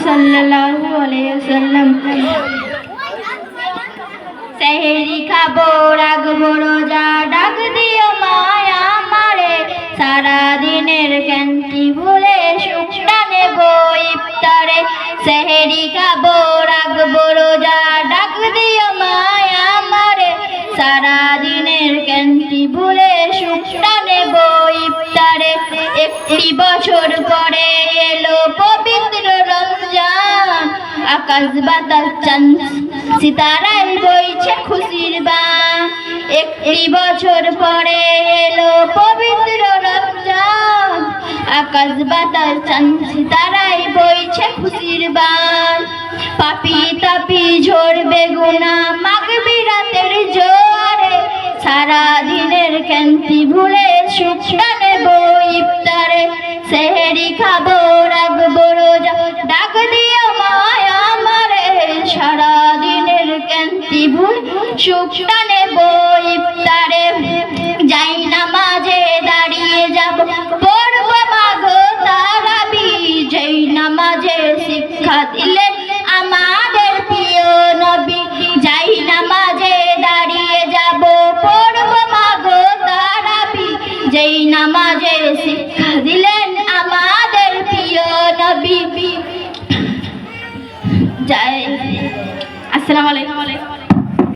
সাল্লাল্লাহু আলাইহি ওয়াসাল্লাম। সেহরি খাবো রাখবো রোজা, ডাক দিও মায়া আমারে, সারা দিনের ক্লান্তি ভুলে সুখটা নেব ইফতারে। সেহরি খাবো রাখবো রোজা, ডাক দিও মায়া আমারে, সারা দিনের ক্লান্তি ভুলে সুখটা নেব ইফতারে। একটি বছর পরে এলো পবিত্র রমজান, আকাশ বাতাস চাঁদ সিতারায় বইছে খুশির বান। একটি বছর পরে এলো পবিত্র রমজান, আকাশ বাতাস চাঁদ সিতারায় বইছে খুশির বান। পাপি তাপি ঝরবে গুনাহ মাগফিরাতের জোয়ারে, সারা দিনের ক্লান্তি ভুলে সুখটা নেব ইফতারে। সেহরি খাবো রাখবো রোজা, ডাক দিও মায়া আমারে, সারা দিনের ক্লান্তি ভুলে সুখটা নেব ইফতারে। যাই নামাজে দাঁড়িয়ে যাব, পড়ব মাগো তারাবি, যেই নামাজে শিক্ষা দিলেন আমাদের প্রিয় নবী। যাই নামাজে দাঁড়িয়ে যাব, পড়ব মাগো তারাবি, যেই নামাজে শিক্ষা দিলেন আমাদের প্রিয় নবী। জয়। আসসালামু আলাইকুম।